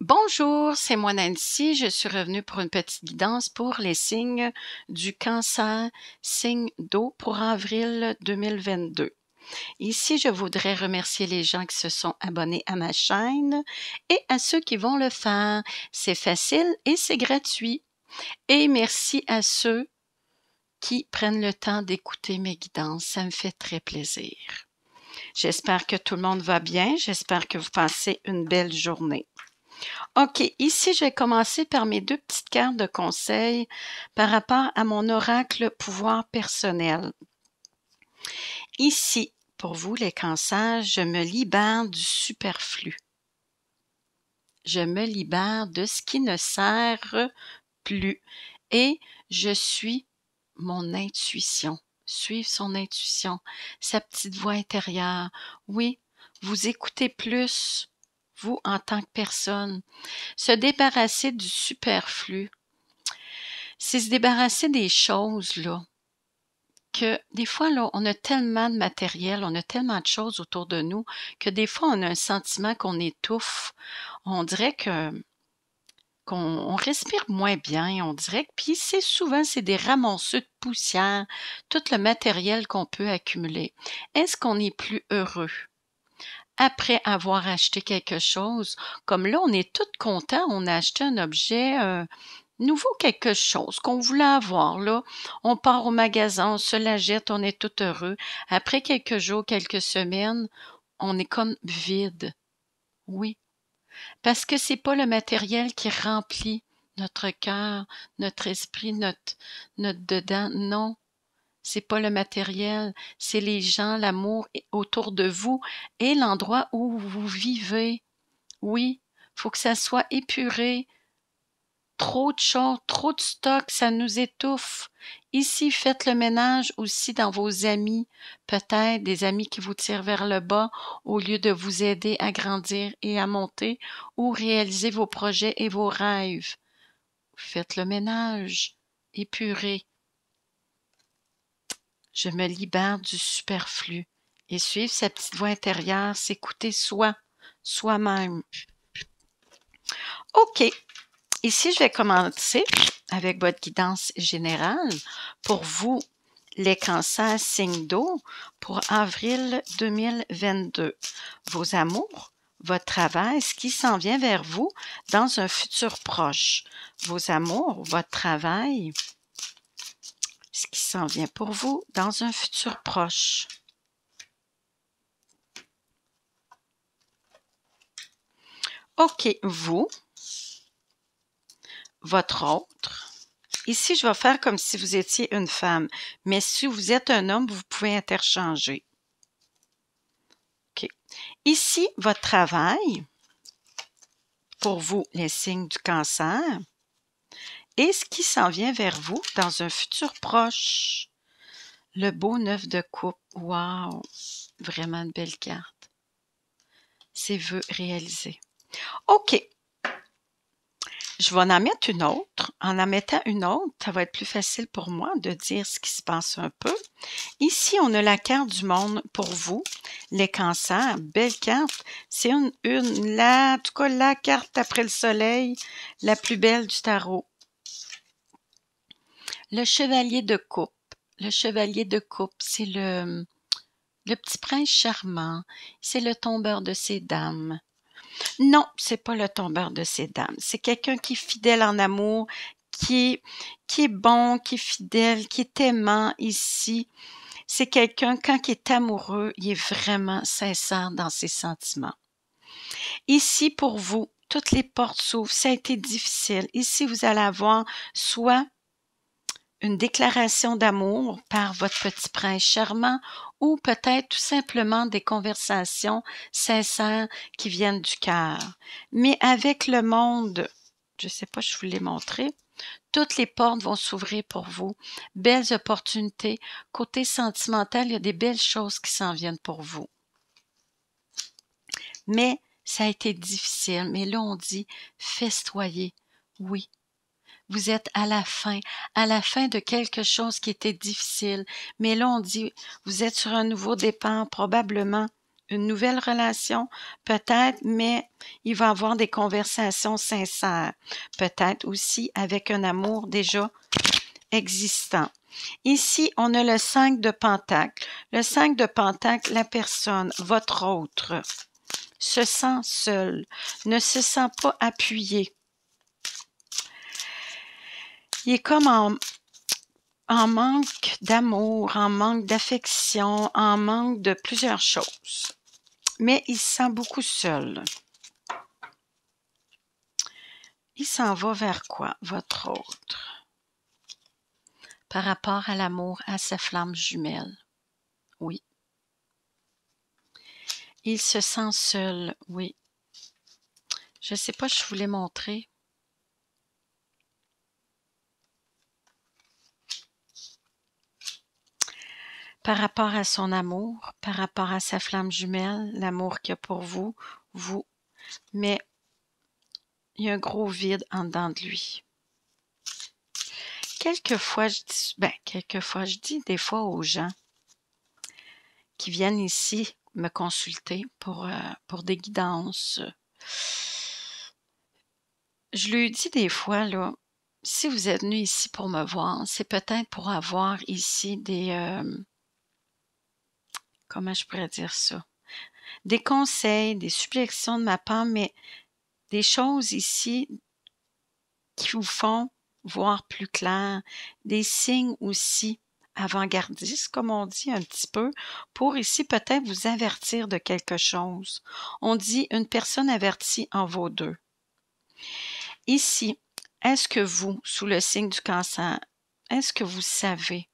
Bonjour, c'est moi Nancy. Je suis revenue pour une petite guidance pour les signes du cancer, signe d'eau pour avril 2022. Ici, je voudrais remercier les gens qui se sont abonnés à ma chaîne et à ceux qui vont le faire. C'est facile et c'est gratuit. Et merci à ceux qui prennent le temps d'écouter mes guidances. Ça me fait très plaisir. J'espère que tout le monde va bien. J'espère que vous passez une belle journée. OK, ici, je vais commencer par mes deux petites cartes de conseil par rapport à mon oracle pouvoir personnel. Ici, pour vous, les cancers, je me libère du superflu. Je me libère de ce qui ne sert plus et je suis mon intuition. Suivre son intuition, sa petite voix intérieure. Oui, vous écoutez plus, vous en tant que personne. Se débarrasser du superflu, c'est se débarrasser des choses, là, que des fois, là, on a tellement de matériel, on a tellement de choses autour de nous, que des fois, on a un sentiment qu'on étouffe. On dirait qu'on respire moins bien, on dirait que, puis c'est souvent, c'est des ramonceaux de poussière, tout le matériel qu'on peut accumuler. Est-ce qu'on est plus heureux après avoir acheté quelque chose? Comme là, on est tous contents, on a acheté un objet nouveau, quelque chose qu'on voulait avoir, là. On part au magasin, on se la jette, on est tout heureux. Après quelques jours, quelques semaines, on est comme vide. Oui, parce que c'est pas le matériel qui remplit notre cœur, notre esprit, notre dedans. Non, c'est pas le matériel, c'est les gens, l'amour autour de vous et l'endroit où vous vivez. Oui, faut que ça soit épuré. Trop de choses, trop de stock, ça nous étouffe. Ici, faites le ménage aussi dans vos amis, peut-être des amis qui vous tirent vers le bas au lieu de vous aider à grandir et à monter ou réaliser vos projets et vos rêves. Faites le ménage, épurez. Je me libère du superflu et suivre sa petite voix intérieure, s'écouter soi-même. OK. Ici, je vais commencer avec votre guidance générale pour vous, les cancers signes d'eau, pour avril 2022. Vos amours, votre travail, ce qui s'en vient vers vous dans un futur proche. Vos amours, votre travail, ce qui s'en vient pour vous dans un futur proche. OK, vous, votre autre. Ici, je vais faire comme si vous étiez une femme, mais si vous êtes un homme, vous pouvez interchanger. OK. Ici, votre travail, pour vous, les signes du cancer, et ce qui s'en vient vers vous dans un futur proche. Le beau 9 de coupe. Wow! Vraiment une belle carte. C'est vœux réalisés. OK. Je vais en mettre une autre. En mettant une autre, ça va être plus facile pour moi de dire ce qui se passe un peu. Ici, on a la carte du monde pour vous, les cancers. Belle carte. C'est en tout cas, la carte après le soleil, la plus belle du tarot. Le chevalier de coupe. Le chevalier de coupe, c'est le petit prince charmant. C'est le tombeur de ces dames. Non, c'est pas le tombeur de ces dames. C'est quelqu'un qui est fidèle en amour, qui est bon, qui est fidèle, qui est aimant ici. C'est quelqu'un, quand il est amoureux, il est vraiment sincère dans ses sentiments. Ici, pour vous, toutes les portes s'ouvrent. Ça a été difficile. Ici, vous allez avoir soit une déclaration d'amour par votre petit prince charmant ou peut-être tout simplement des conversations sincères qui viennent du cœur. Mais avec le monde, je ne sais pas, je vous l'ai montré, toutes les portes vont s'ouvrir pour vous. Belles opportunités. Côté sentimental, il y a des belles choses qui s'en viennent pour vous. Mais ça a été difficile. Mais là, on dit festoyer. Oui. Vous êtes à la fin de quelque chose qui était difficile. Mais là, on dit, vous êtes sur un nouveau départ, probablement une nouvelle relation, peut-être, mais il va avoir des conversations sincères. Peut-être aussi avec un amour déjà existant. Ici, on a le 5 de Pentacle. Le 5 de Pentacle, la personne, votre autre, se sent seul, ne se sent pas appuyé. Il est comme en manque d'amour, en manque d'affection, en manque de plusieurs choses. Mais il se sent beaucoup seul. Il s'en va vers quoi, votre autre? Par rapport à l'amour, à sa flamme jumelle. Oui. Il se sent seul, oui. Je ne sais pas, je voulais montrer. Par rapport à son amour, par rapport à sa flamme jumelle, l'amour qu'il y a pour vous, mais il y a un gros vide en dedans de lui. Quelquefois, je dis des fois aux gens qui viennent ici me consulter pour des guidances. Je lui dis des fois, là, si vous êtes venu ici pour me voir, c'est peut-être pour avoir ici des... comment je pourrais dire ça? Des conseils, des suggestions de ma part, mais des choses ici qui vous font voir plus clair, des signes aussi avant-gardistes, comme on dit un petit peu, pour ici peut-être vous avertir de quelque chose. On dit une personne avertie en vaut deux. Ici, est-ce que vous, sous le signe du Cancer, est-ce que vous savez,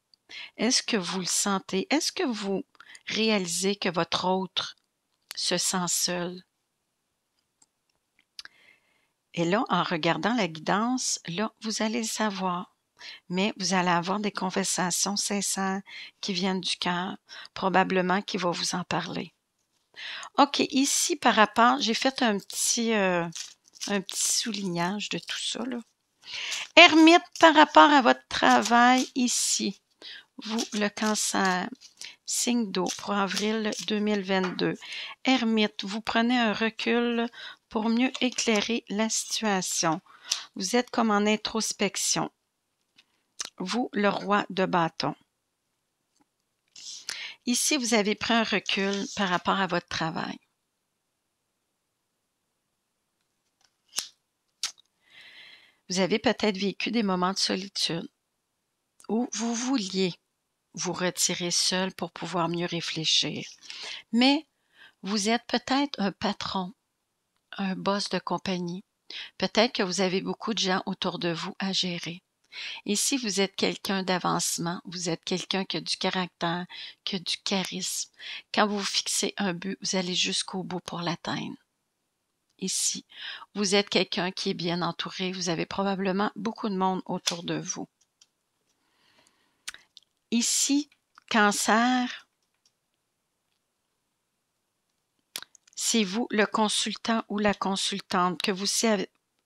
est-ce que vous le sentez, est-ce que vous réalisez que votre autre se sent seul? Et là, en regardant la guidance, là, vous allez le savoir. Mais vous allez avoir des conversations sincères qui viennent du cœur, probablement qui va vous en parler. OK, ici, par rapport, j'ai fait un petit soulignage de tout ça, là. Ermite, par rapport à votre travail ici, vous, le Cancer, signe d'eau pour avril 2022. Ermite, vous prenez un recul pour mieux éclairer la situation. Vous êtes comme en introspection. Vous, le roi de bâton. Ici, vous avez pris un recul par rapport à votre travail. Vous avez peut-être vécu des moments de solitude où vous vouliez vous retirer seul pour pouvoir mieux réfléchir. Mais vous êtes peut-être un patron, un boss de compagnie. Peut-être que vous avez beaucoup de gens autour de vous à gérer. Et si vous êtes quelqu'un d'avancement, vous êtes quelqu'un qui a du caractère, qui a du charisme, quand vous fixez un but, vous allez jusqu'au bout pour l'atteindre. Ici, vous êtes quelqu'un qui est bien entouré, vous avez probablement beaucoup de monde autour de vous. Ici, Cancer, c'est vous le consultant ou la consultante, que vous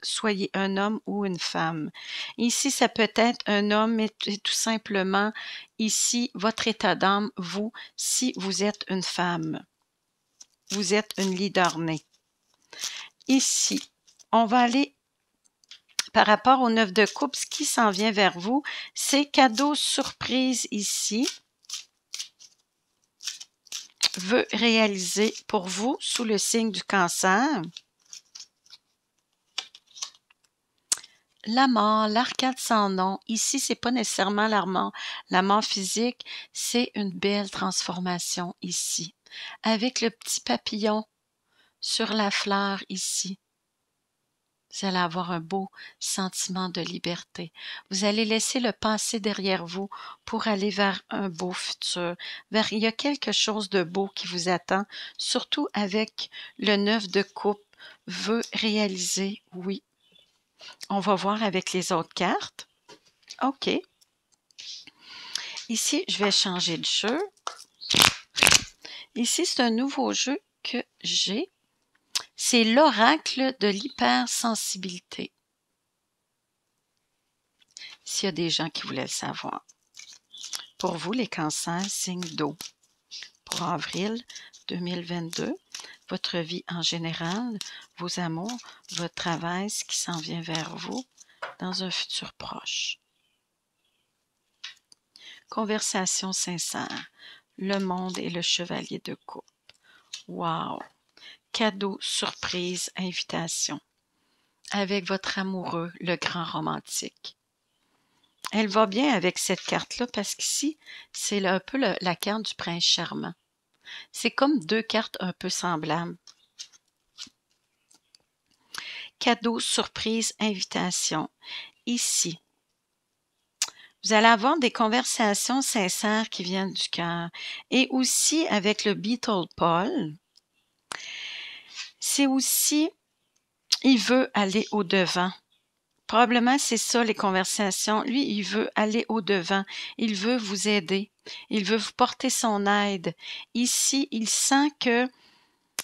soyez un homme ou une femme. Ici, ça peut être un homme, mais tout simplement, ici, votre état d'âme, vous, si vous êtes une femme. Vous êtes une leader née. Ici, on va aller par rapport au 9 de coupe, ce qui s'en vient vers vous, c'est cadeau surprise ici. Veut réaliser pour vous sous le signe du Cancer. La mort, l'arcade sans nom. Ici, c'est pas nécessairement la mort physique, c'est une belle transformation ici. Avec le petit papillon sur la fleur ici. Vous allez avoir un beau sentiment de liberté. Vous allez laisser le passé derrière vous pour aller vers un beau futur. Il y a quelque chose de beau qui vous attend, surtout avec le 9 de coupe, veut réaliser, oui. On va voir avec les autres cartes. OK. Ici, je vais changer de jeu. Ici, c'est un nouveau jeu que j'ai. C'est l'oracle de l'hypersensibilité. S'il y a des gens qui voulaient le savoir. Pour vous, les cancers, signe d'eau. Pour avril 2022, votre vie en général, vos amours, votre travail, ce qui s'en vient vers vous dans un futur proche. Conversation sincère. Le monde et le chevalier de coupe. Wow! Cadeau, surprise, invitation. Avec votre amoureux, le grand romantique. Elle va bien avec cette carte-là parce qu'ici, c'est un peu la carte du prince charmant. C'est comme deux cartes un peu semblables. Cadeau, surprise, invitation. Ici, vous allez avoir des conversations sincères qui viennent du cœur. Et aussi avec le Beetle Paul, c'est aussi, il veut aller au-devant. Probablement, c'est ça les conversations. Lui, il veut aller au-devant. Il veut vous aider. Il veut vous porter son aide. Ici, il sent que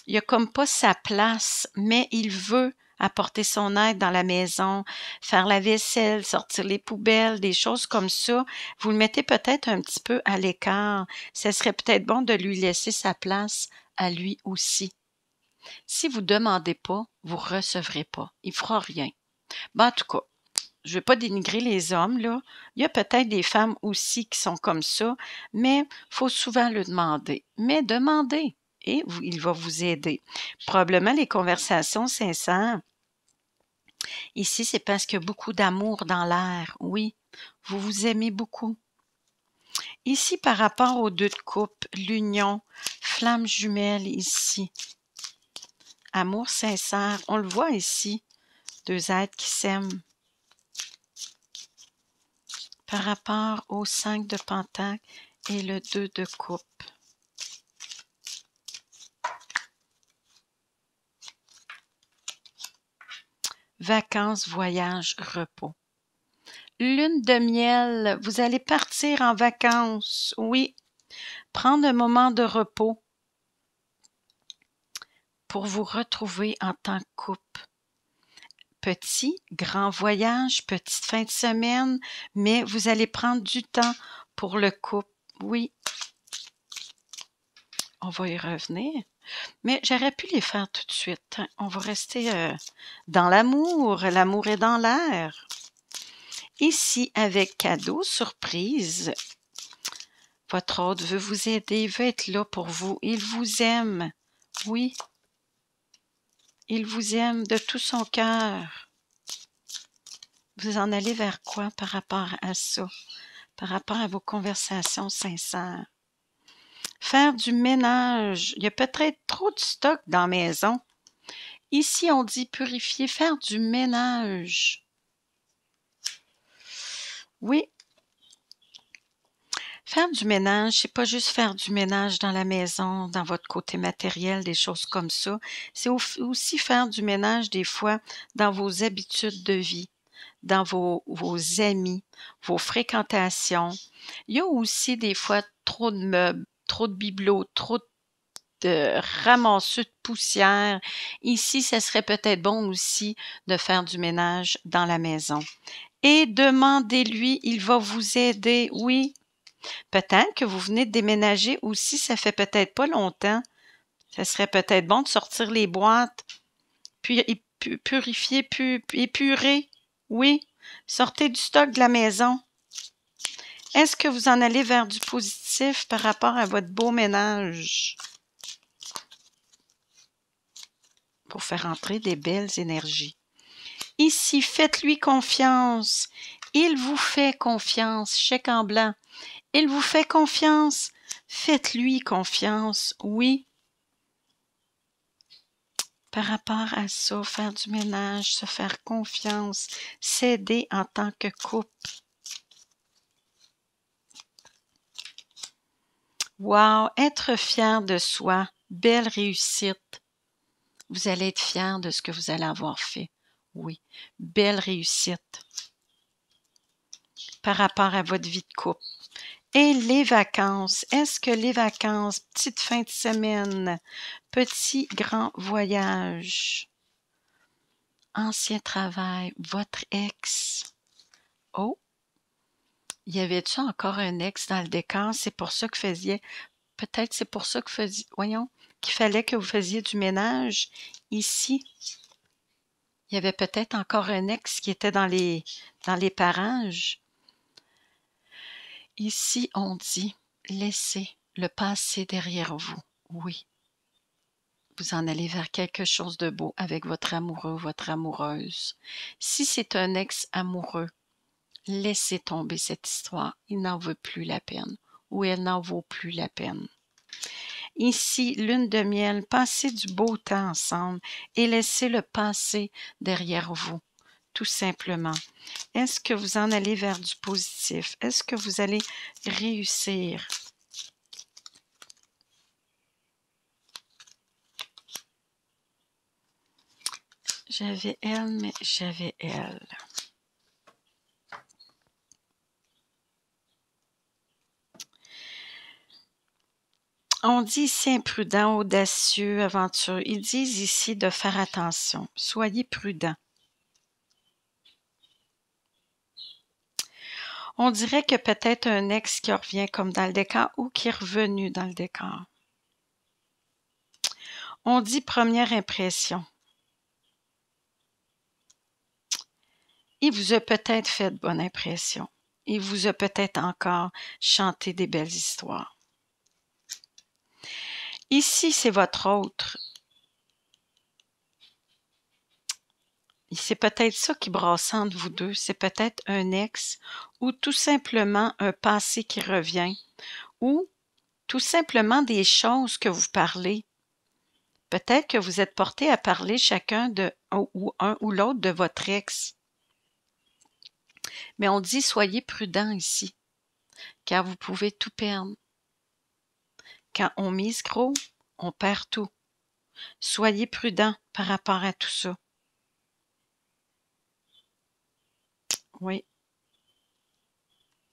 il n'y a comme pas sa place, mais il veut apporter son aide dans la maison, faire la vaisselle, sortir les poubelles, des choses comme ça. Vous le mettez peut-être un petit peu à l'écart. Ce serait peut-être bon de lui laisser sa place à lui aussi. Si vous ne demandez pas, vous ne recevrez pas. Il ne fera rien. Ben, en tout cas, je ne veux pas dénigrer les hommes, là. Il y a peut-être des femmes aussi qui sont comme ça, mais il faut souvent le demander. Mais demandez et il va vous aider. Probablement les conversations sincères. Ici, c'est parce qu'il y a beaucoup d'amour dans l'air. Oui, vous vous aimez beaucoup. Ici, par rapport aux deux de coupe, l'union, flamme jumelle ici. Amour sincère, on le voit ici. Deux êtres qui s'aiment. Par rapport au 5 de pentacle et le 2 de coupe. Vacances, voyage, repos. Lune de miel, vous allez partir en vacances, oui. Prendre un moment de repos pour vous retrouver en tant que couple. Petit, grand voyage, petite fin de semaine, mais vous allez prendre du temps pour le couple, oui. On va y revenir. Mais j'aurais pu les faire tout de suite. On va rester dans l'amour. L'amour est dans l'air. Ici, avec cadeau, surprise. Votre hôte veut vous aider, il veut être là pour vous. Il vous aime. Oui. Il vous aime de tout son cœur. Vous en allez vers quoi par rapport à ça? Par rapport à vos conversations sincères? Faire du ménage. Il y a peut-être trop de stock dans la maison. Ici, on dit purifier, faire du ménage. Oui. Faire du ménage, c'est pas juste faire du ménage dans la maison, dans votre côté matériel, des choses comme ça. C'est aussi faire du ménage des fois dans vos habitudes de vie, dans vos amis, vos fréquentations. Il y a aussi des fois trop de meubles, trop de bibelots, trop de ramasseux de poussière. Ici, ça serait peut-être bon aussi de faire du ménage dans la maison. Et demandez-lui, il va vous aider, oui. Peut-être que vous venez de déménager aussi, ça fait peut-être pas longtemps. Ça serait peut-être bon de sortir les boîtes, puis purifier, épurer. Oui, sortez du stock de la maison. Est-ce que vous en allez vers du positif par rapport à votre beau ménage? Pour faire entrer des belles énergies. Ici, faites-lui confiance. Il vous fait confiance. Chèque en blanc. Il vous fait confiance. Faites-lui confiance. Oui. Par rapport à ça, faire du ménage, se faire confiance, s'aider en tant que couple. Wow, être fier de soi, belle réussite. Vous allez être fier de ce que vous allez avoir fait. Oui, belle réussite. Par rapport à votre vie de couple. Et les vacances. Est-ce que les vacances, petite fin de semaine, petit grand voyage, ancien travail, votre ex. Oh, y avait-tu encore un ex dans le décor? C'est pour ça que faisiez, peut-être c'est pour ça que faisiez, voyons, qu'il fallait que vous faisiez du ménage. Ici, il y avait peut-être encore un ex qui était dans les parages. Ici, on dit, laissez le passé derrière vous. Oui. Vous en allez vers quelque chose de beau avec votre amoureux ou votre amoureuse. Si c'est un ex amoureux, laissez tomber cette histoire. Il n'en veut plus la peine ou elle n'en vaut plus la peine. Ici, lune de miel, passez du beau temps ensemble et laissez le passé derrière vous, tout simplement. Est-ce que vous en allez vers du positif? Est-ce que vous allez réussir? J'avais elle, mais j'avais elle. On dit ici imprudent, audacieux, aventureux. Ils disent ici de faire attention. Soyez prudent. On dirait que peut-être un ex qui revient comme dans le décor ou qui est revenu dans le décor. On dit première impression. Il vous a peut-être fait de bonne impression. Il vous a peut-être encore chanté des belles histoires. Ici, c'est votre autre. C'est peut-être ça qui brasse entre vous deux. C'est peut-être un ex ou tout simplement un passé qui revient ou tout simplement des choses que vous parlez. Peut-être que vous êtes porté à parler chacun de ou un ou l'autre de votre ex. Mais on dit soyez prudent ici, car vous pouvez tout perdre. Quand on mise gros, on perd tout. Soyez prudent par rapport à tout ça. Oui.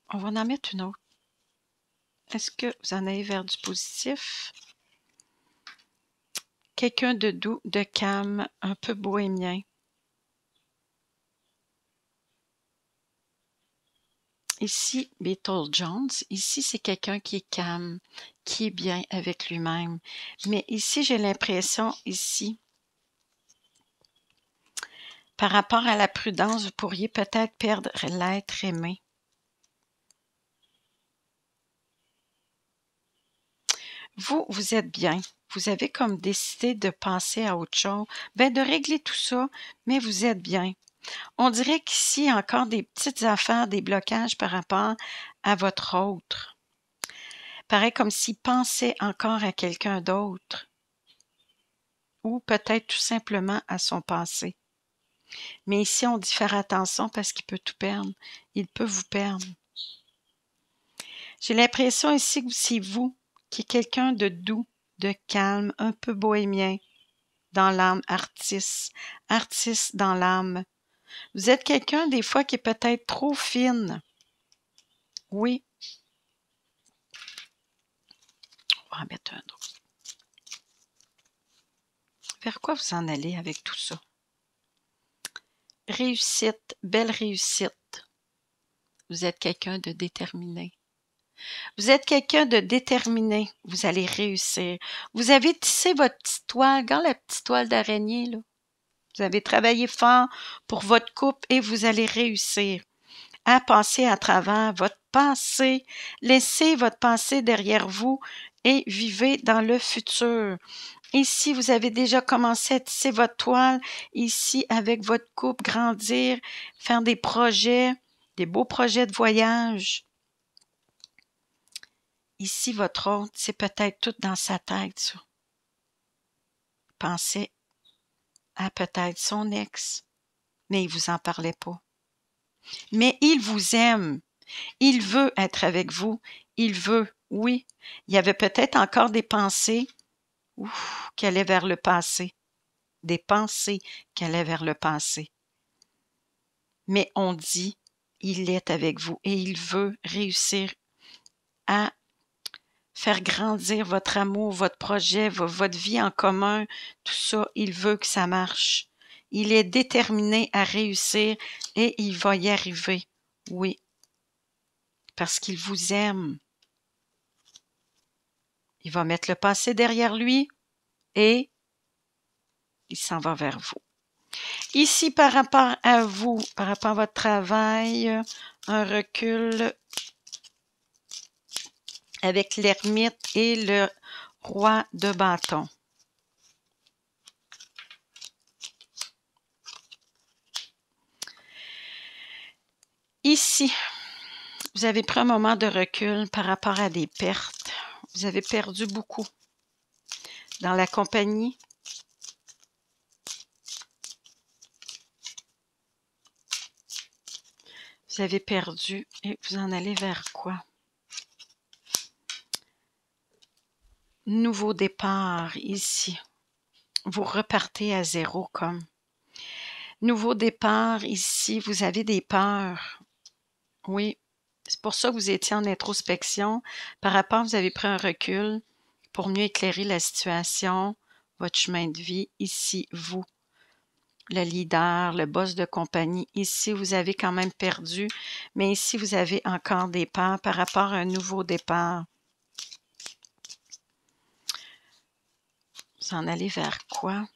On va en mettre une autre. Est-ce que vous en avez vers du positif? Quelqu'un de doux, de calme, un peu bohémien. Ici, Beetlejuice, ici c'est quelqu'un qui est calme, qui est bien avec lui-même. Mais ici, j'ai l'impression, ici, par rapport à la prudence, vous pourriez peut-être perdre l'être aimé. Vous êtes bien. Vous avez comme décidé de passer à autre chose, de régler tout ça, mais vous êtes bien. On dirait qu'ici, il y a encore des petites affaires, des blocages par rapport à votre autre. Paraît comme s'il pensait encore à quelqu'un d'autre. Ou peut-être tout simplement à son passé. Mais ici, on dit faire attention parce qu'il peut tout perdre. Il peut vous perdre. J'ai l'impression ici que c'est vous qui êtes quelqu'un de doux, de calme, un peu bohémien, dans l'âme, artiste dans l'âme. Vous êtes quelqu'un des fois qui est peut-être trop fine. Oui. On va en mettre un autre. Vers quoi vous en allez avec tout ça? Réussite, belle réussite. Vous êtes quelqu'un de déterminé. Vous êtes quelqu'un de déterminé. Vous allez réussir. Vous avez tissé votre petite toile. Regarde la petite toile d'araignée, là. Vous avez travaillé fort pour votre couple et vous allez réussir à passer à travers votre passé. Laissez votre passé derrière vous et vivez dans le futur. Ici, vous avez déjà commencé à tisser votre toile. Ici, avec votre couple, grandir, faire des projets, des beaux projets de voyage. Ici, votre autre, c'est peut-être tout dans sa tête, ça. Pensez à peut-être son ex, mais il vous en parlait pas. Mais il vous aime. Il veut être avec vous. Il veut, oui. Il y avait peut-être encore des pensées qui allaient vers le passé. Des pensées qui allaient vers le passé. Mais on dit, il est avec vous et il veut réussir à faire grandir votre amour, votre projet, votre vie en commun, tout ça, il veut que ça marche. Il est déterminé à réussir et il va y arriver. Oui. Parce qu'il vous aime. Il va mettre le passé derrière lui. et il s'en va vers vous. Ici, par rapport à vous, par rapport à votre travail, un recul avec l'ermite et le roi de bâton. Ici, vous avez pris un moment de recul par rapport à des pertes. Vous avez perdu beaucoup dans la compagnie. Vous avez perdu et vous en allez vers quoi? Nouveau départ ici. Vous repartez à zéro comme. Nouveau départ ici, vous avez des peurs. Oui, c'est pour ça que vous étiez en introspection. Par rapport, vous avez pris un recul pour mieux éclairer la situation, votre chemin de vie. Ici, vous, le leader, le boss de compagnie. Ici, vous avez quand même perdu, mais ici, vous avez encore des peurs par rapport à un nouveau départ. Vous en allez vers quoi?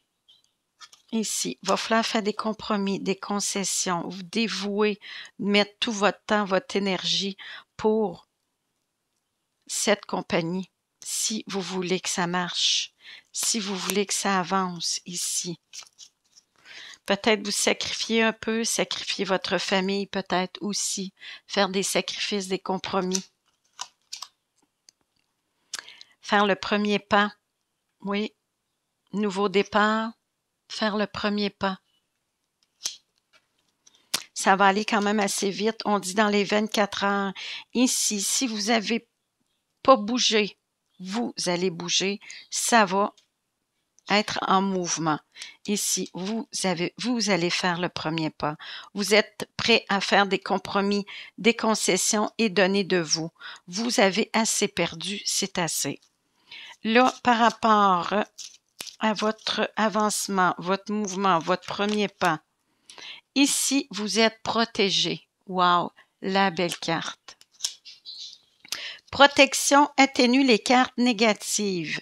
Ici, il va falloir faire des compromis, des concessions, vous dévouer, mettre tout votre temps, votre énergie pour cette compagnie, si vous voulez que ça marche, si vous voulez que ça avance ici. Peut-être vous sacrifier un peu, sacrifier votre famille peut-être aussi, faire des sacrifices, des compromis. Faire le premier pas, oui, nouveau départ, faire le premier pas. Ça va aller quand même assez vite. On dit dans les 24 heures. Ici, si vous n'avez pas bougé, vous allez bouger. Ça va être en mouvement. Ici, vous allez faire le premier pas. Vous êtes prêt à faire des compromis, des concessions et donner de vous. Vous avez assez perdu, c'est assez. Là, par rapport à votre avancement, votre mouvement, votre premier pas, ici, vous êtes protégé. Wow, la belle carte. Protection atténue les cartes négatives.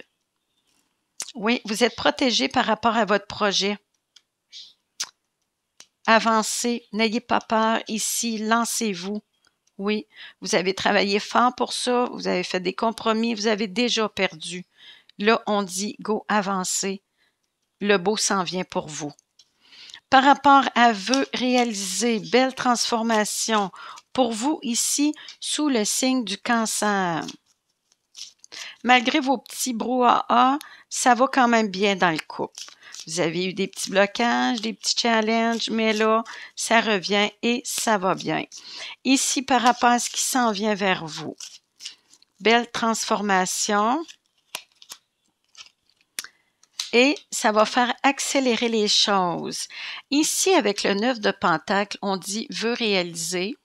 Oui, vous êtes protégé par rapport à votre projet. Avancez, n'ayez pas peur ici, lancez-vous. Oui, vous avez travaillé fort pour ça, vous avez fait des compromis, vous avez déjà perdu. Là, on dit, go, avancez. Le beau s'en vient pour vous. Par rapport à vœux réalisés, belle transformation pour vous ici sous le signe du Cancer. Malgré vos petits brouhahas, ça va quand même bien dans le couple. Vous avez eu des petits blocages, des petits challenges, mais là, ça revient et ça va bien. Ici, par rapport à ce qui s'en vient vers vous. Belle transformation. Et ça va faire accélérer les choses. Ici, avec le 9 de Pentacle, on dit « veut réaliser ».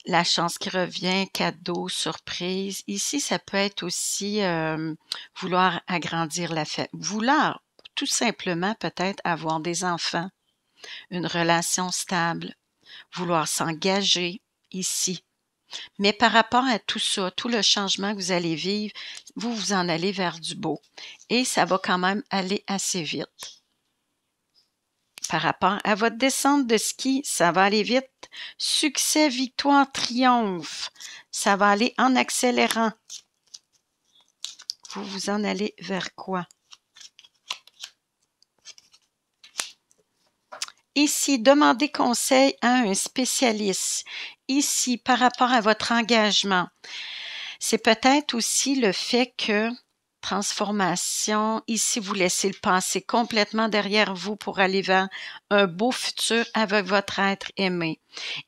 La chance qui revient, cadeau, surprise. Ici, ça peut être aussi vouloir agrandir la famille. Vouloir tout simplement peut-être avoir des enfants, une relation stable, vouloir s'engager ici. Mais par rapport à tout ça, tout le changement que vous allez vivre, vous en allez vers du beau. Et ça va quand même aller assez vite. Par rapport à votre descente de ski, ça va aller vite. Succès, victoire, triomphe. Ça va aller en accélérant. Vous en allez vers quoi? Ici, demandez conseil à un spécialiste. Ici, par rapport à votre engagement, c'est peut-être aussi le fait que transformation, ici, vous laissez le passé complètement derrière vous pour aller vers un beau futur avec votre être aimé.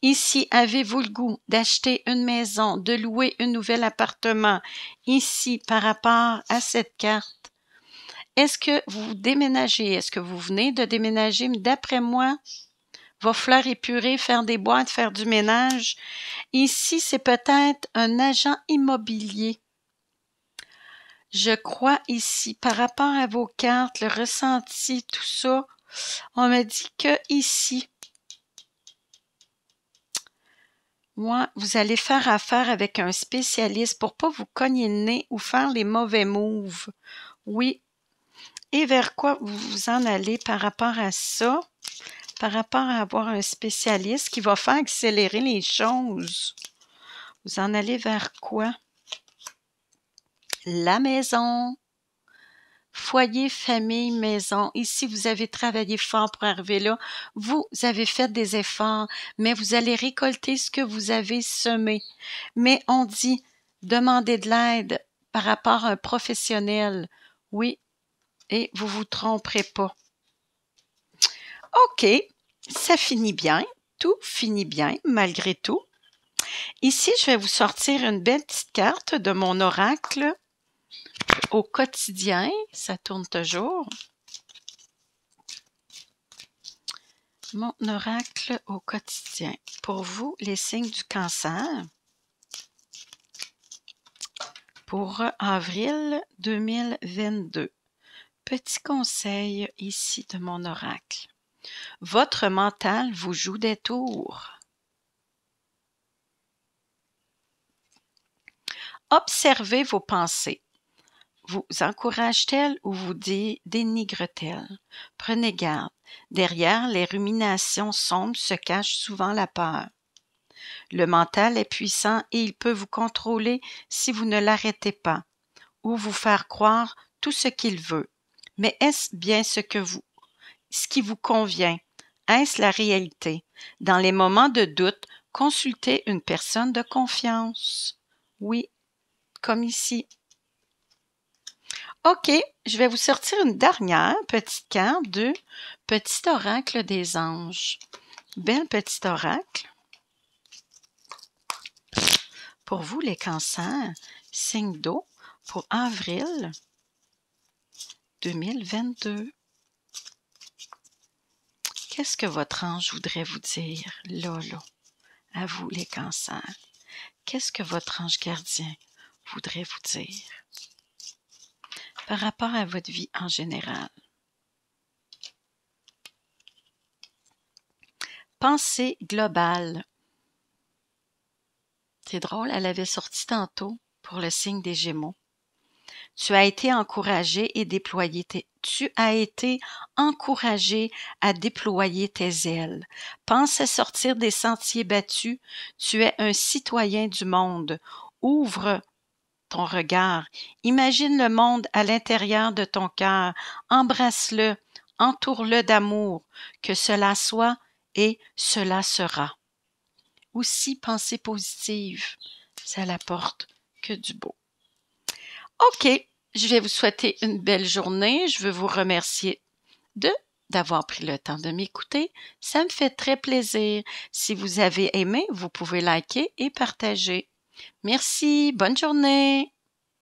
Ici, avez-vous le goût d'acheter une maison, de louer un nouvel appartement? Ici, par rapport à cette carte, est-ce que vous déménagez? Est-ce que vous venez de déménager? Mais d'après moi, va falloir épurer, faire des boîtes, faire du ménage. Ici, c'est peut-être un agent immobilier. Je crois ici, par rapport à vos cartes, le ressenti, tout ça, on me dit que ici, moi, vous allez faire affaire avec un spécialiste pour pas vous cogner le nez ou faire les mauvais moves. Oui. Et vers quoi vous vous en allez par rapport à ça? Par rapport à avoir un spécialiste qui va faire accélérer les choses. Vous en allez vers quoi? La maison. Foyer, famille, maison. Ici, vous avez travaillé fort pour arriver là. Vous avez fait des efforts, mais vous allez récolter ce que vous avez semé. Mais on dit, demandez de l'aide par rapport à un professionnel. Oui, et vous vous tromperez pas. OK, ça finit bien. Tout finit bien, malgré tout. Ici, je vais vous sortir une belle petite carte de mon oracle au quotidien. Ça tourne toujours. Mon oracle au quotidien. Pour vous, les signes du cancer. Pour avril 2022. Petit conseil ici de mon oracle. Votre mental vous joue des tours. Observez vos pensées. Vous encourage-t-elle ou vous dénigre-t-elle? Prenez garde. Derrière les ruminations sombres se cache souvent la peur. Le mental est puissant et il peut vous contrôler si vous ne l'arrêtez pas, ou vous faire croire tout ce qu'il veut. Mais est-ce bien ce qui vous convient? Est-ce la réalité? Dans les moments de doute, consultez une personne de confiance. Oui, comme ici. OK, je vais vous sortir une dernière petite carte de Petit oracle des anges. Bel petit oracle. Pour vous, les cancers, signe d'eau pour avril 2022. Qu'est-ce que votre ange voudrait vous dire, là, à vous, les cancers? Qu'est-ce que votre ange gardien voudrait vous dire par rapport à votre vie en général? Pensée globale. C'est drôle, elle avait sorti tantôt pour le signe des Gémeaux. Tu as été encouragé à déployer tes ailes. Pense à sortir des sentiers battus. Tu es un citoyen du monde. Ouvre ton regard. Imagine le monde à l'intérieur de ton cœur. Embrasse-le. Entoure-le d'amour. Que cela soit et cela sera. Aussi, pensée positive. Ça n'apporte que du beau. OK, je vais vous souhaiter une belle journée. Je veux vous remercier d'avoir pris le temps de m'écouter. Ça me fait très plaisir. Si vous avez aimé, vous pouvez liker et partager. Merci, bonne journée.